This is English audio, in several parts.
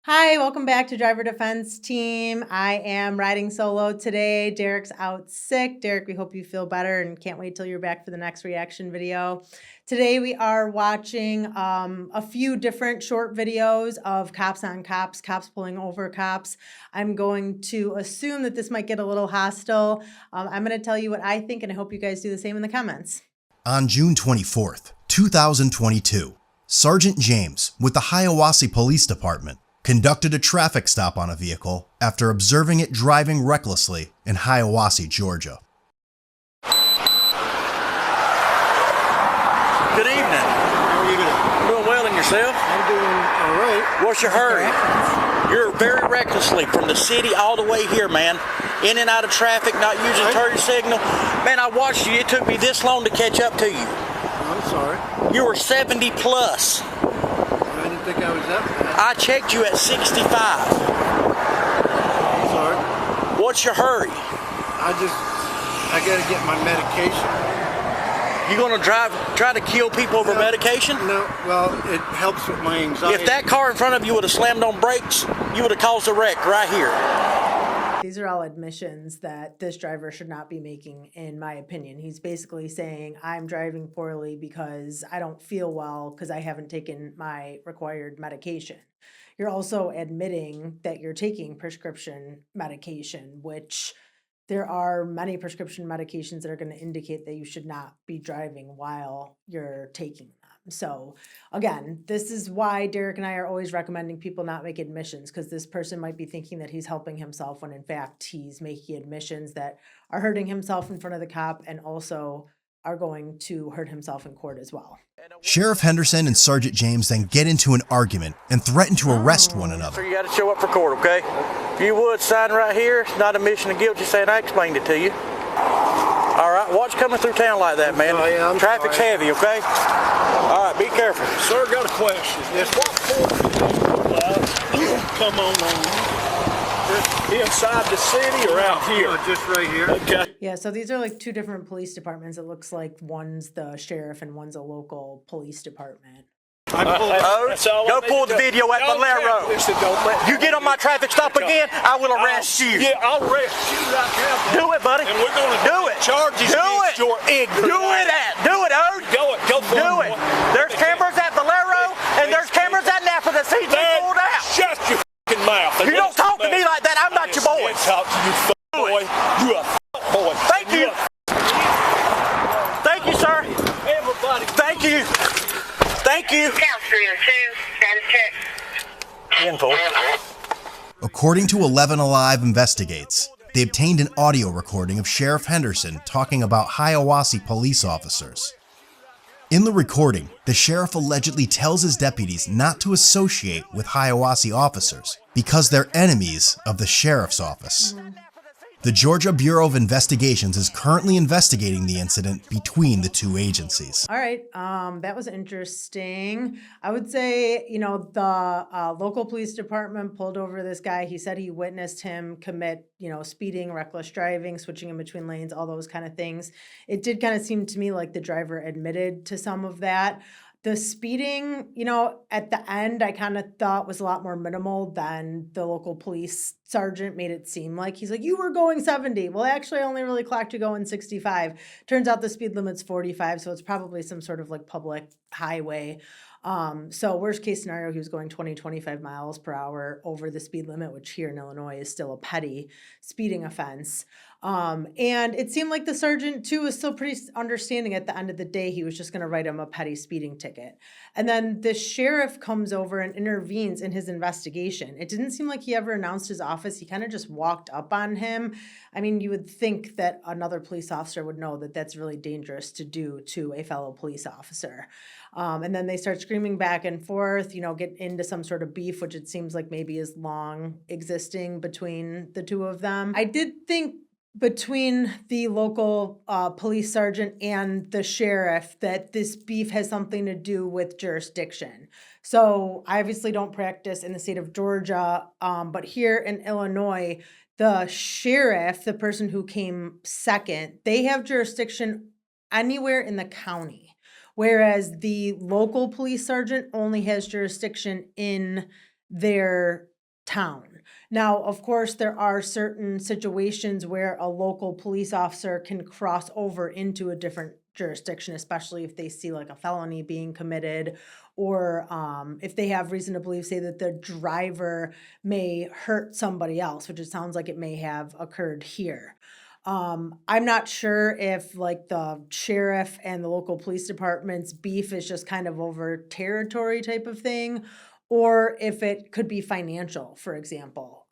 Hi, welcome back to Driver Defense Team. I am riding solo today. Derek's out sick. Derek, we hope you feel better and can't wait till you're back for the next reaction video. Today we are watching a few different short videos of cops on cops, cops pulling over cops. I'm going to assume that this might get a little hostile. I'm going to tell you what I think, and I hope you guys do the same in the comments. On June 24th, 2022, Sergeant James with the Hiawassee Police Department conducted a traffic stop on a vehicle after observing it driving recklessly in Hiawassee, Georgia. Good evening. How are you doing? Doing well in yourself? I'm doing all right. What's your hurry? You're very recklessly from the city all the way here, man. In and out of traffic, not using turn signal. Man, I watched you. It took me this long to catch up to you. I'm sorry. You were 70 plus. I didn't think I was that bad. I checked you at 65. I'm sorry. What's your hurry? I gotta get my medication. You gonna try to kill people over medication? No, well, it helps with my anxiety. If that car in front of you would have slammed on brakes, you would have caused a wreck right here. These are all admissions that this driver should not be making, in my opinion. He's basically saying, I'm driving poorly because I don't feel well because I haven't taken my required medication. You're also admitting that you're taking prescription medication, which there are many prescription medications that are going to indicate that you should not be driving while you're taking them. So again, this is why Derek and I are always recommending people not make admissions, because this person might be thinking that he's helping himself when in fact he's making admissions that are hurting himself in front of the cop and also are going to hurt himself in court as well. Sheriff Henderson and Sergeant James then get into an argument and threaten to arrest one So another. you got to show up for court, okay? If you would, sign right here. It's not admission of guilt. Just saying I explained it to you. All right, watch coming through town like that, man. Oh, yeah, I'm Traffic's sorry. heavy, okay? All right, be careful. Sir, got a question. Yes, What court you come on inside the city or out here? just right here. Okay. Yeah, so these are like two different police departments. It looks like one's the sheriff and one's a local police department. That's all I Go need pull to the know. video at Don't Valero. listen, don't let You get on my traffic stop again, I will arrest you. Yeah, I'll arrest you right now. Do it, buddy. And we're going to do it. charges Do against it. your ignorance. Do it, Ode. Go for Do it. There's cameras at Valero and there's cameras at Napa that sees me pulled out. Shut your fucking mouth. You don't talk to me like that. I'm not your boy. Talk to you, boy. You a boy. Thank you. Thank you, sir. Everybody. Thank you. Thank you. Count 302, status check. According to 11 Alive Investigates, they obtained an audio recording of Sheriff Henderson talking about Hiawassee police officers. In the recording, the sheriff allegedly tells his deputies not to associate with Hiawassee officers because they're enemies of the sheriff's office. The Georgia Bureau of Investigations is currently investigating the incident between the two agencies. All right, that was interesting. I would say, the local police department pulled over this guy. He said he witnessed him commit, speeding, reckless driving, switching in between lanes, all those kind of things. It did kind of seem to me like the driver admitted to some of that. The speeding, at the end, I kind of thought was a lot more minimal than the local police sergeant made it seem like. He's like, you were going 70. Well, actually, I only really clocked you going 65. Turns out the speed limit's 45, so it's probably some sort of like public highway. So worst case scenario, he was going 25 miles per hour over the speed limit, which here in Illinois is still a petty speeding offense. And it seemed like the sergeant too was still pretty understanding. At the end of the day, he was just going to write him a petty speeding ticket. And then the sheriff comes over and intervenes in his investigation. It didn't seem like he ever announced his office. He kind of just walked up on him. I mean, you would think that another police officer would know that that's really dangerous to do to a fellow police officer. And then they start screaming back and forth, get into some sort of beef, which it seems like maybe is long existing between the two of them. I did think between the local police sergeant and the sheriff that this beef has something to do with jurisdiction. So I obviously don't practice in the state of Georgia, but here in Illinois, the sheriff, the person who came second, they have jurisdiction anywhere in the county, whereas the local police sergeant only has jurisdiction in their town. Now, of course, there are certain situations where a local police officer can cross over into a different jurisdiction, especially if they see like a felony being committed, or if they have reason to believe, say, that the driver may hurt somebody else, which it sounds like it may have occurred here. I'm not sure if like the sheriff and the local police department's beef is just kind of over territory type of thing, or if it could be financial, for example.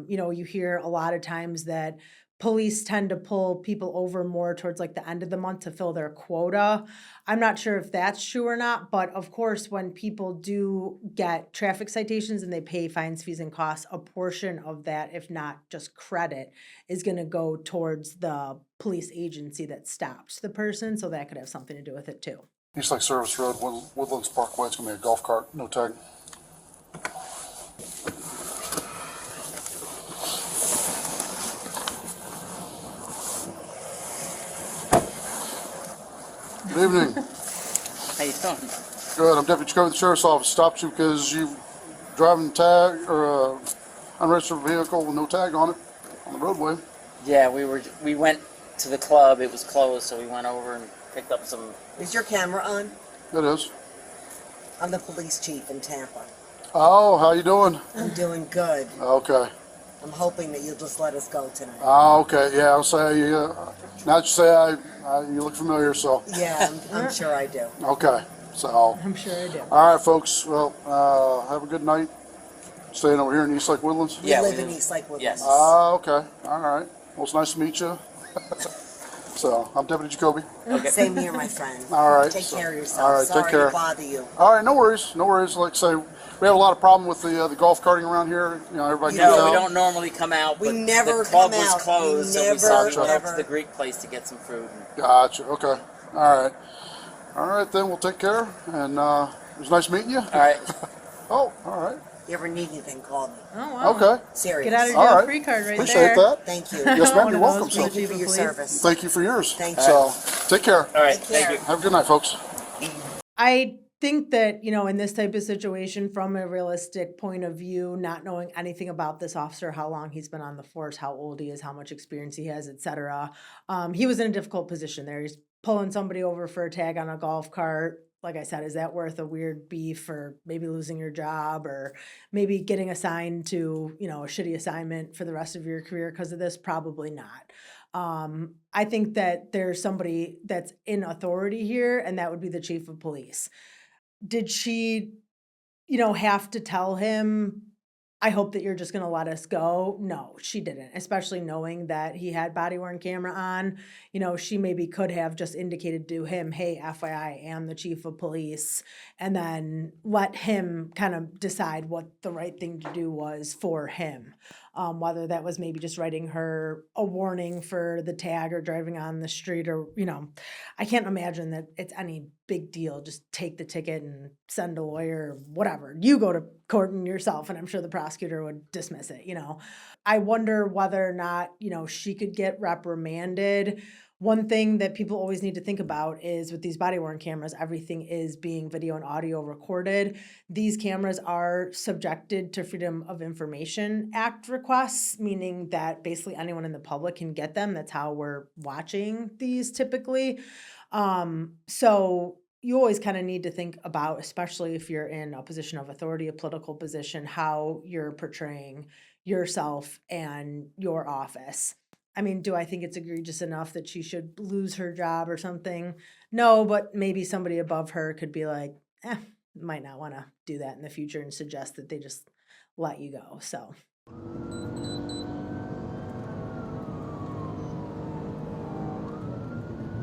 You hear a lot of times that police tend to pull people over more towards like the end of the month to fill their quota. I'm not sure if that's true or not, but of course, when people do get traffic citations and they pay fines, fees, and costs, a portion of that, if not just credit, is going to go towards the police agency that stopped the person. So that could have something to do with it too. East Lake Service Road, Woodlands Parkway. It's gonna be a golf cart, no tag. Good evening. How you doing? Good. I'm Deputy Jacoby, the Sheriff's Office. Stopped you because you driving tag or unregistered vehicle with no tag on it on the roadway. Yeah, we went to the club. It was closed, so we went over and picked up some. Is your camera on? It is. I'm the police chief in Tampa. Oh, how you doing? I'm doing good. Okay. I'm hoping that you'll just let us go tonight. Okay. Yeah, I'll say. Now that you say you look familiar, so. Yeah, I'm sure I do. Okay. So. I'm sure I do. All right, folks. Well, have a good night. Staying over here in East Lake Woodlands. We live in East Lake Woodlands. Yes. Okay. All right. Well, it's nice to meet you. So, I'm Deputy Jacoby. Okay. Same here, my friend. All right. Take care of yourself. All right. Sorry Take care. to bother you. All right. No worries. No worries. Like I say, we have a lot of problem with the golf carting around here. Everybody gets No, we out. don't normally come out. We but never the club come was out. closed, We so we saw we never, went up to ever. the Greek place to get some food. Gotcha. Okay. All right. All right. Then we'll take care. And it was nice meeting you. All right. Oh. All right. You ever need anything, call me. Oh, wow. Okay. Serious. Get out of All jail right. free card right Appreciate there. that. Thank you. Yes, ma'am. One You're of welcome. those So, Thank you for your Police. service. thank you for yours. Thank you. So, take care. All right. Take Thank care. you. Have a good night, folks. I think that, in this type of situation, from a realistic point of view, not knowing anything about this officer, how long he's been on the force, how old he is, how much experience he has, etc., he was in a difficult position there. He's pulling somebody over for a tag on a golf cart. Like I said, is that worth a weird beef, or maybe losing your job, or maybe getting assigned to, a shitty assignment for the rest of your career because of this? Probably not. I think that there's somebody that's in authority here, and that would be the chief of police. Did she, have to tell him, I hope that you're just going to let us go? No, she didn't, especially knowing that he had body-worn camera on. She maybe could have just indicated to him, hey, FYI, I am the chief of police, and then let him kind of decide what the right thing to do was for him. Whether that was maybe just writing her a warning for the tag or driving on the street, or, I can't imagine that it's any big deal. Just take the ticket and send a lawyer, or whatever. You go to court and yourself, and I'm sure the prosecutor would dismiss it, I wonder whether or not, she could get reprimanded. One thing that people always need to think about is with these body-worn cameras, everything is being video and audio recorded. These cameras are subjected to Freedom of Information Act requests, meaning that basically anyone in the public can get them. That's how we're watching these typically. So you always kind of need to think about, especially if you're in a position of authority, a political position, how you're portraying yourself and your office. I mean, do I think it's egregious enough that she should lose her job or something? No, but maybe somebody above her could be like, might not want to do that in the future, and suggest that they just let you go. So.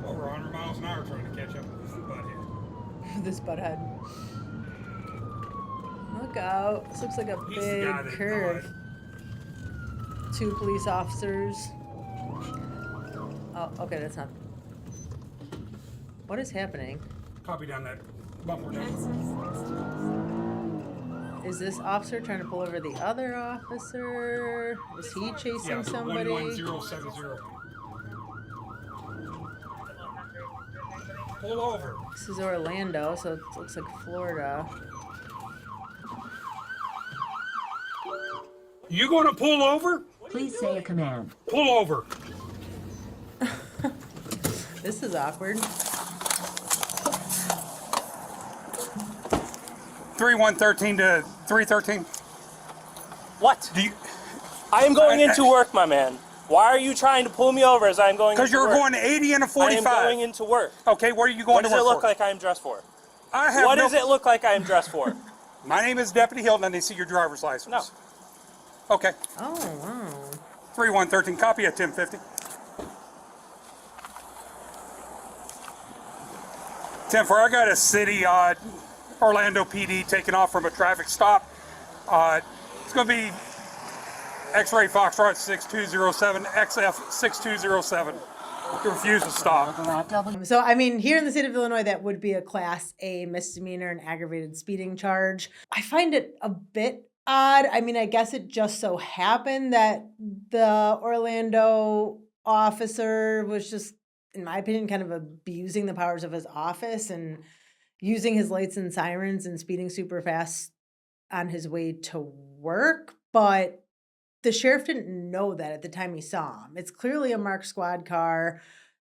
Over 100 miles an hour trying to catch up with this butthead. This butthead. Look out. This looks like a He's the guy big that curve. 2 police officers. Oh, okay, that's not. What is happening? Copy down that bumper down. Is this officer trying to pull over the other officer? Is he chasing somebody? 11070. Pull over. This is Orlando, so it looks like Florida. You gonna pull over? Please say a command. Pull over. This is awkward. 3113 to 313. What? Do you? I am going into work, my man. Why are you trying to pull me over as I'm going into work? Because you're going 80 and a 45. I am going into work. Okay, what are you going what to does work it look for? like I am dressed for? I have What no... does it look like I am dressed for? My name is Deputy Hilton, and they see your driver's license. No. Okay. Oh, wow. 3113, copy at 1050. 10-4, I got a city, Orlando PD taking off from a traffic stop. It's going to be X-ray Foxtrot 6207, XF 6207. To refuse to stop. So, I mean, here in the state of Illinois, that would be a Class A misdemeanor and aggravated speeding charge. I find it a bit odd. I mean, I guess it just so happened that the Orlando officer was just, in my opinion, kind of abusing the powers of his office and using his lights and sirens and speeding super fast on his way to work. But the sheriff didn't know that at the time he saw him. It's clearly a marked squad car.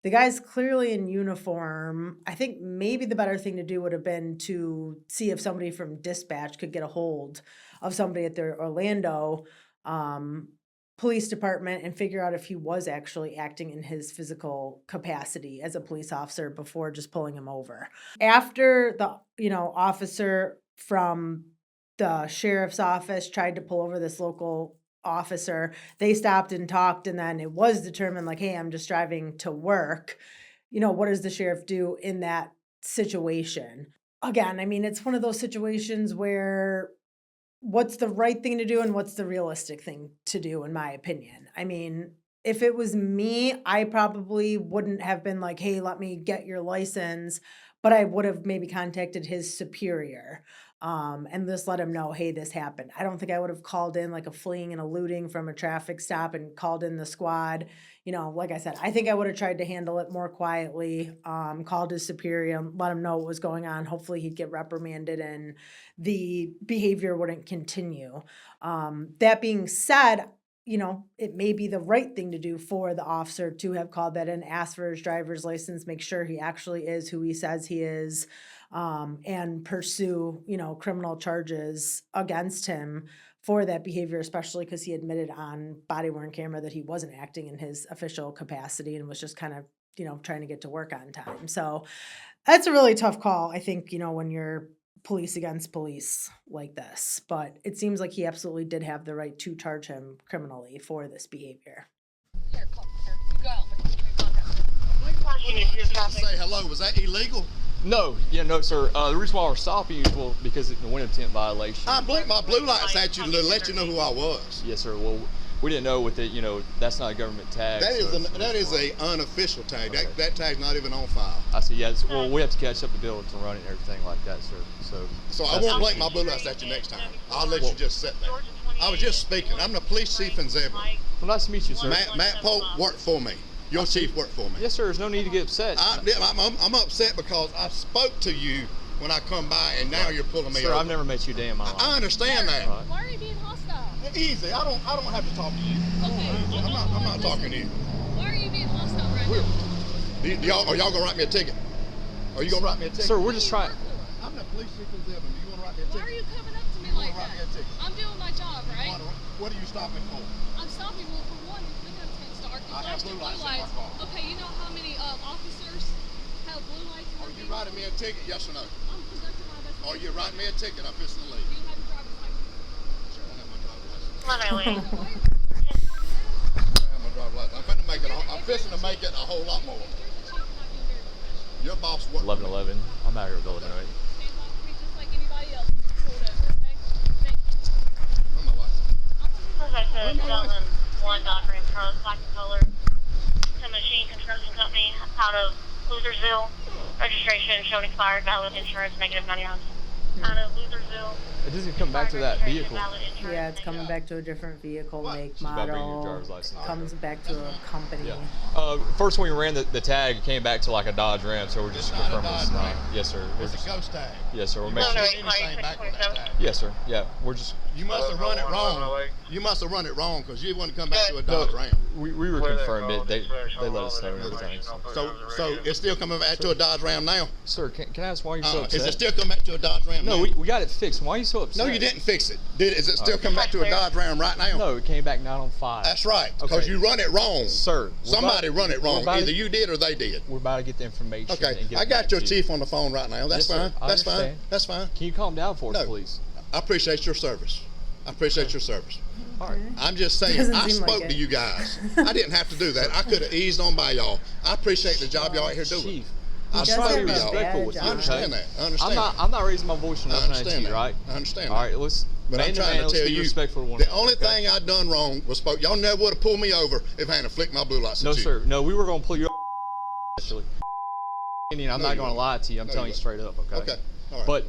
The guy's clearly in uniform. I think maybe the better thing to do would have been to see if somebody from dispatch could get a hold of somebody at the Orlando police department and figure out if he was actually acting in his physical capacity as a police officer before just pulling him over. After the, officer from the sheriff's office tried to pull over this local officer, they stopped and talked, and then it was determined like, hey, I'm just driving to work. What does the sheriff do in that situation? Again, I mean, it's one of those situations where what's the right thing to do and what's the realistic thing to do, in my opinion. I mean, if it was me, I probably wouldn't have been like, hey, let me get your license, but I would have maybe contacted his superior and just let him know, hey, this happened. I don't think I would have called in like a fleeing and a looting from a traffic stop and called in the squad. Like I said, I think I would have tried to handle it more quietly, called his superior, let him know what was going on. Hopefully he'd get reprimanded and the behavior wouldn't continue. That being said, it may be the right thing to do for the officer to have called that in, ask for his driver's license, make sure he actually is who he says he is, and pursue, criminal charges against him for that behavior, especially because he admitted on body-worn camera that he wasn't acting in his official capacity and was just kind of, trying to get to work on time. So that's a really tough call, I think, when you're police against police like this. But it seems like he absolutely did have the right to charge him criminally for this behavior. Here, you go out. Say hello. Was that illegal? No, no, sir. The reason why we're stopping you is because it's a window tint violation. I blinked my blue lights at you to let you know who I was. Yes, sir. Well, we didn't know with it. That's not a government tag. That is a unofficial tag. Okay. That tag's not even on file. I see. Yeah. Well, we have to catch up the bill to run it and everything like that, sir. So I won't blink my blue lights at you next time. I'll let you just sit there. I was just speaking. I'm the police chief in Zebra. Well, nice to meet you, sir. Matt Polk worked for me. Your chief worked for me. Yes, sir. There's no need to get upset. I'm upset because I spoke to you when I come by, and now you're pulling me over. Sir, I've never met you a day in my life. I understand that. Why are you being hostile? Easy. I don't have to talk to you. Okay. I'm not talking to you. Why are you being hostile right now? Are y'all gonna write me a ticket? Are you gonna write me a ticket? Sir, we're just trying. I'm the police chief in Zebra. Do you want to write me a ticket? Why are you coming up to me like that? I'm doing my job, right? What are you stopping for? I'm stopping for one. Look how it's dark. I have blue lights in my car. Okay, you know how many officers have blue lights in their Are you writing me a ticket? Yes or no? I'm conducting my investigation. Are you writing me a ticket? I'm fixing to leave. Do you have your driver's license? Sure, I have my driver's license. Come on, Eileen. I have my driver's license. I'm fixing to make it a whole lot more. Your boss worked. 1111. I'm out here with Illinois. Stand by for me just like anybody else. Pulled over, okay? Thank you. Where's my license? Okay, so Development 1 Dodge Ram Pro, black and color. To Machine Construction Company out of Losersville. Registration showed expired, valid insurance, -99. Out of Losersville. It doesn't come back to that vehicle. Yeah, it's coming back to a different vehicle, make, She's about to bring your model. driver's license. Comes back to a company. Yeah. First when we ran the tag, it came back to like a Dodge Ram, so we're just confirming this. Yes, sir. It's a ghost tag. Yes, sir. We're You making must sure. have anything back with that tag. Yes, sir. Yeah, we're just. You must have run it wrong. You must have run it wrong because you wouldn't come back to a Dodge Ram. We were confirmed it. They let us know and everything. So it's still coming back to a Dodge Ram now? Sir, can I ask why you're so upset? Is it still coming back to a Dodge Ram No, now? we got it fixed. Why are you so upset? No, you didn't fix it. Is it still coming back to a Dodge Ram right now? No, it came back 9:05. That's right, because you run it wrong. Sir. Somebody run it wrong. Either you did or they did. We're about to get the information. Okay, and get I it got back your to you. chief on the phone right now. That's Yes, fine. sir. I That's fine. understand. That's fine. Can you calm down for us, please? I appreciate your service. I appreciate your service. All right. I'm just saying, Doesn't I seem like spoke it. to you guys. I didn't have to do that. I could have eased on by y'all. I appreciate the job y'all out here doing. Chief, I'm does spoke have to a y'all. respectful with you. I understand that. I understand that. I'm not raising my voice or I nothing at understand you, that. right? I understand All that. right, let's. But I'm man trying man, to tell let's be you, respectful to one the another, only okay? thing I done wrong was spoke. Y'all never would have pulled me over if I hadn't flicked my blue lights No, at you. sir. No, we were going to pull you up. Actually, I'm No, not you going to wouldn't. lie to you. I'm No, telling you you straight up, okay? Okay. All right. But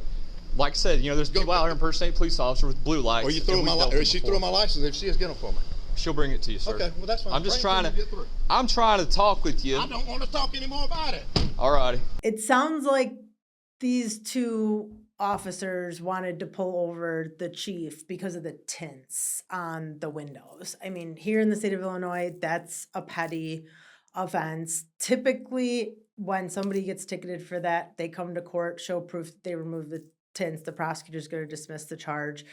like I said, there's people out here impersonating police officers with blue lights. Or you and threw we've my dealt or with she them threw before. my license if she is getting for me. She'll bring it to you, sir. Okay, well that's fine. I'm just Bring it trying till you get through. I'm trying to talk with you. I don't want to talk anymore about it. All righty. It sounds like these two officers wanted to pull over the chief because of the tints on the windows. I mean, here in the state of Illinois, that's a petty offense. Typically, when somebody gets ticketed for that, they come to court, show proof that they removed the tints. The prosecutor's going to dismiss the charge.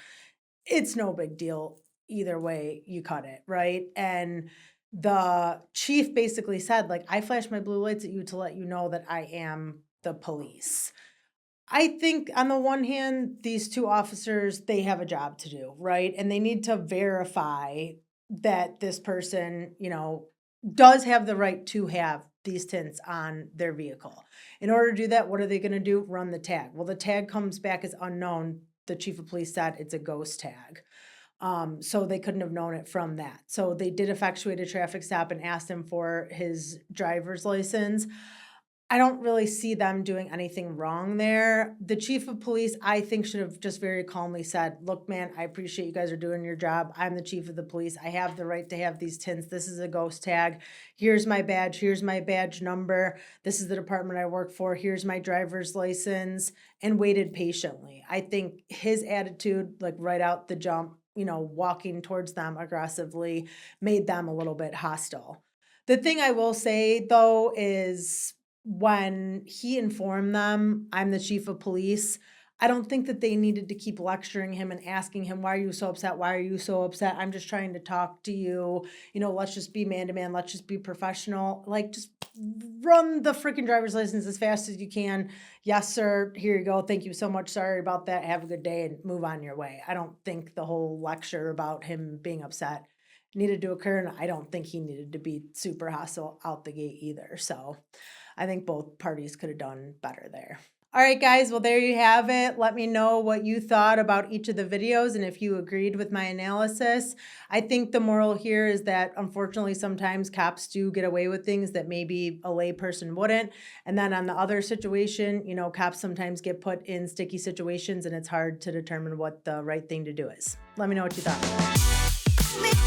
It's no big deal. Either way, you cut it, right? And the chief basically said, like, I flashed my blue lights at you to let you know that I am the police. I think on the one hand, these two officers, they have a job to do, right? And they need to verify that this person, does have the right to have these tints on their vehicle. In order to do that, what are they going to do? Run the tag. Well, the tag comes back as unknown. The chief of police said it's a ghost tag. So they couldn't have known it from that. So they did effectuate a traffic stop and asked him for his driver's license. I don't really see them doing anything wrong there. The chief of police, I think, should have just very calmly said, look, man, I appreciate you guys are doing your job. I'm the chief of the police. I have the right to have these tints. This is a ghost tag. Here's my badge. Here's my badge number. This is the department I work for. Here's my driver's license, and waited patiently. I think his attitude, like right out the jump, walking towards them aggressively, made them a little bit hostile. The thing I will say, though, is when he informed them, I'm the chief of police, I don't think that they needed to keep lecturing him and asking him, why are you so upset? Why are you so upset? I'm just trying to talk to you. Let's just be man to man. Let's just be professional. Like, just run the freaking driver's license as fast as you can. Yes, sir. Here you go. Thank you so much. Sorry about that. Have a good day and move on your way. I don't think the whole lecture about him being upset needed to occur. And I don't think he needed to be super hostile out the gate either. So I think both parties could have done better there. All right, guys, well, there you have it. Let me know what you thought about each of the videos and if you agreed with my analysis. I think the moral here is that, unfortunately, sometimes cops do get away with things that maybe a layperson wouldn't. And then on the other situation, cops sometimes get put in sticky situations and it's hard to determine what the right thing to do is. Let me know what you thought.